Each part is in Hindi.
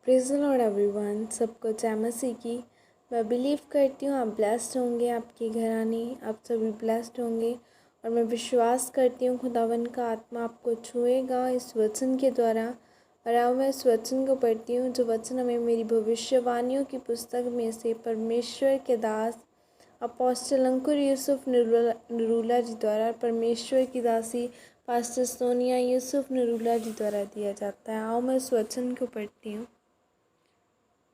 Praise the Lord everyone. सबको जय मसीह की। मैं बिलीव करती हूँ आप ब्लेस्ड होंगे, आपके घराने आप सभी ब्लेस्ड होंगे। और मैं विश्वास करती हूँ खुदावन का आत्मा आपको छुएगा इस वचन के द्वारा। और अब मैं इस वचन को पढ़ती हूँ, जो वचन हमें मेरी भविष्यवाणियों की पुस्तक में से परमेश्वर के दास अपोस्टल अंकुर यूसुफ नरूला जी द्वारा, परमेश्वर की दासी पास्टर सोनिया यूसुफ नरूला जी द्वारा दिया जाता है। आओ मैं इस वचन को पढ़ती हूँ।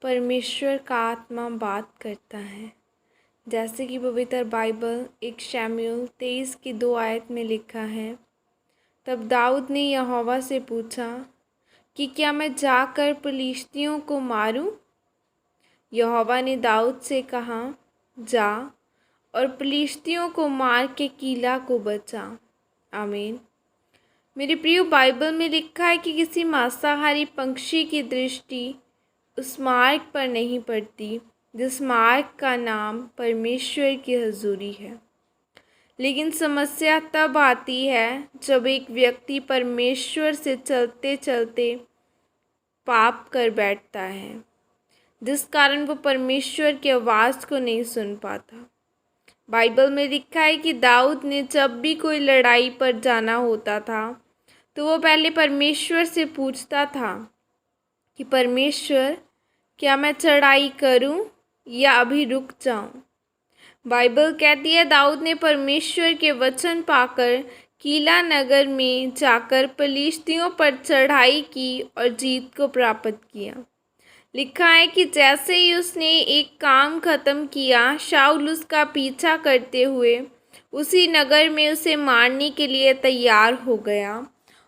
परमेश्वर का आत्मा बात करता है, जैसे कि पवित्र बाइबल 1 शमूएल 23 की 2 आयत में लिखा है। तब दाऊद ने यहोवा से पूछा कि क्या मैं जाकर पलिश्तियों को मारूं? यहोवा ने दाऊद से कहा, जा और पलिश्तियों को मार के कीला को बचा। आमीन। मेरे प्रिय, बाइबल में लिखा है कि किसी मांसाहारी पक्षी की दृष्टि उस मार्ग पर नहीं पड़ती जिस मार्ग का नाम परमेश्वर की हजूरी है। लेकिन समस्या तब आती है जब एक व्यक्ति परमेश्वर से चलते चलते पाप कर बैठता है, जिस कारण वो परमेश्वर की आवाज़ को नहीं सुन पाता। बाइबल में लिखा है कि दाऊद ने जब भी कोई लड़ाई पर जाना होता था तो वो पहले परमेश्वर से पूछता था कि परमेश्वर, क्या मैं चढ़ाई करूं या अभी रुक जाऊं? बाइबल कहती है दाऊद ने परमेश्वर के वचन पाकर कीला नगर में जाकर पलिश्तियों पर चढ़ाई की और जीत को प्राप्त किया। लिखा है कि जैसे ही उसने एक काम खत्म किया, शाऊल उसका पीछा करते हुए उसी नगर में उसे मारने के लिए तैयार हो गया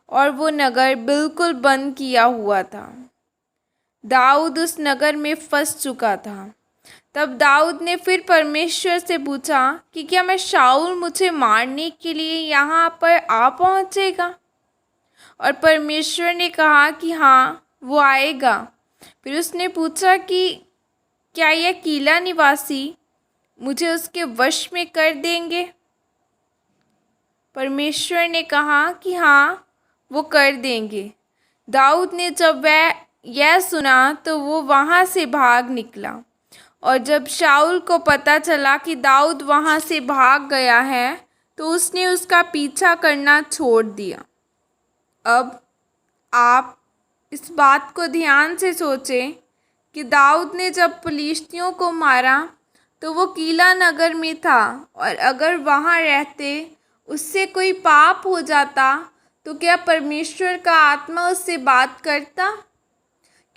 और वो नगर बिल्कुल बंद किया हुआ था। दाऊद उस नगर में फंस चुका था। तब दाऊद ने फिर परमेश्वर से पूछा कि क्या मैं शाऊल मुझे मारने के लिए यहाँ पर आ पहुँचेगा? और परमेश्वर ने कहा कि हाँ, वो आएगा। फिर उसने पूछा कि क्या यह कीला निवासी मुझे उसके वश में कर देंगे? परमेश्वर ने कहा कि हाँ, वो कर देंगे। दाऊद ने जब वह यह सुना तो वो वहाँ से भाग निकला। और जब शाऊल को पता चला कि दाऊद वहाँ से भाग गया है तो उसने उसका पीछा करना छोड़ दिया। अब आप इस बात को ध्यान से सोचें कि दाऊद ने जब पलिश्तियों को मारा तो वो कीला नगर में था, और अगर वहाँ रहते उससे कोई पाप हो जाता तो क्या परमेश्वर का आत्मा उससे बात करता?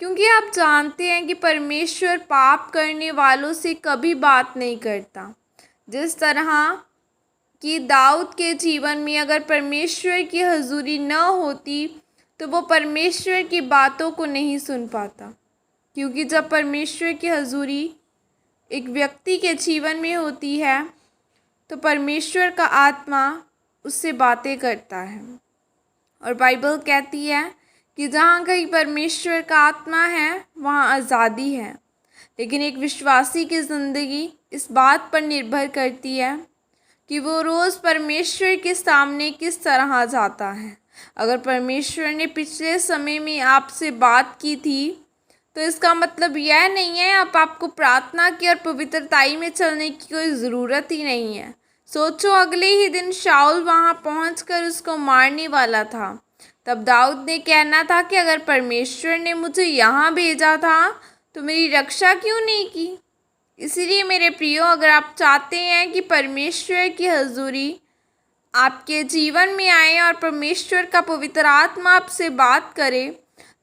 क्योंकि आप जानते हैं कि परमेश्वर पाप करने वालों से कभी बात नहीं करता। जिस तरह कि दाऊद के जीवन में अगर परमेश्वर की हजूरी न होती तो वो परमेश्वर की बातों को नहीं सुन पाता। क्योंकि जब परमेश्वर की हजूरी एक व्यक्ति के जीवन में होती है तो परमेश्वर का आत्मा उससे बातें करता है। और बाइबल कहती है कि जहाँ कहीं परमेश्वर का आत्मा है वहाँ आज़ादी है। लेकिन एक विश्वासी की ज़िंदगी इस बात पर निर्भर करती है कि वो रोज़ परमेश्वर के सामने किस तरह जाता है। अगर परमेश्वर ने पिछले समय में आपसे बात की थी तो इसका मतलब यह नहीं है आपको प्रार्थना की और पवित्रताई में चलने की कोई ज़रूरत ही नहीं है। सोचो, अगले ही दिन शाऊल वहाँ पहुंचकर उसको मारने वाला था। तब दाऊद ने कहना था कि अगर परमेश्वर ने मुझे यहाँ भेजा था तो मेरी रक्षा क्यों नहीं की? इसीलिए मेरे प्रियो, अगर आप चाहते हैं कि परमेश्वर की हजूरी आपके जीवन में आए और परमेश्वर का पवित्र आत्मा आपसे बात करे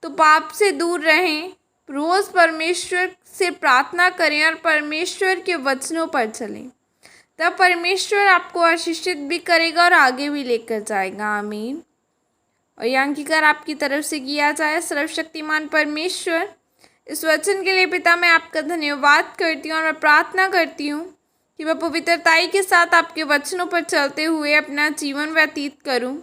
तो पाप से दूर रहें, रोज़ परमेश्वर से प्रार्थना करें और परमेश्वर के वचनों पर चलें। तब परमेश्वर आपको आशीषित भी करेगा और आगे भी लेकर जाएगा। आमीन। और यह अंगीकार आपकी तरफ से किया जाए। सर्वशक्तिमान परमेश्वर, इस वचन के लिए पिता मैं आपका धन्यवाद करती हूँ और मैं प्रार्थना करती हूँ कि मैं पवित्रताई के साथ आपके वचनों पर चलते हुए अपना जीवन व्यतीत करूँ,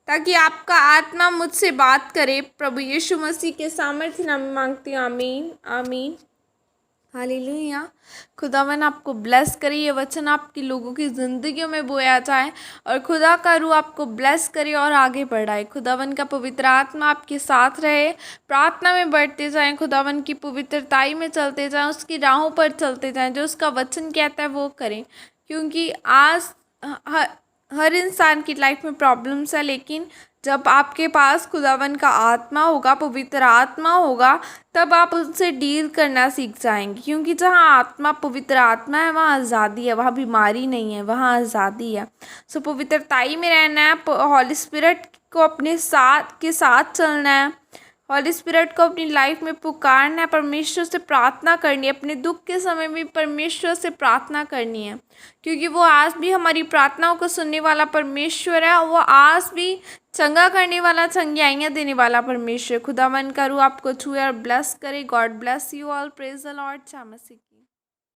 ताकि आपका आत्मा मुझसे बात करे। प्रभु यीशु मसीह के सामर्थ्य नाम में मांगती हूँ। आमीन आमीन। हालेलुया। खुदावन आपको ब्लेस करे, ये वचन आपकी लोगों की ज़िंदगियों में बोया जाए और खुदा का रूह आपको ब्लेस करे और आगे बढ़ाए। खुदावन का पवित्र आत्मा आपके साथ रहे, प्रार्थना में बढ़ते जाएं, खुदावन की पवित्रताई में चलते जाएं, उसकी राहों पर चलते जाएं, जो उसका वचन कहता है वो करें। क्योंकि आज हर इंसान की लाइफ में प्रॉब्लम्स है, लेकिन जब आपके पास खुदावन का आत्मा होगा, पवित्र आत्मा होगा, तब आप उनसे डील करना सीख जाएंगे। क्योंकि जहाँ आत्मा, पवित्र आत्मा है, वहाँ आज़ादी है, वहाँ बीमारी नहीं है, वहाँ आज़ादी है। सो पवित्रताई में रहना है, हॉली स्पिरिट को अपने साथ चलना है, हॉली स्पिरिट को अपनी लाइफ में पुकारना है, परमेश्वर से प्रार्थना करनी है, अपने दुख के समय में परमेश्वर से प्रार्थना करनी है। क्योंकि वो आज भी हमारी प्रार्थनाओं को सुनने वाला परमेश्वर है, वो आज भी चंगा करने वाला, चंगियाइयाँ देने वाला परमेश्वर। खुदावन का रूह आपको छुए और ब्लेस करे। God bless you all. Praise the Lord.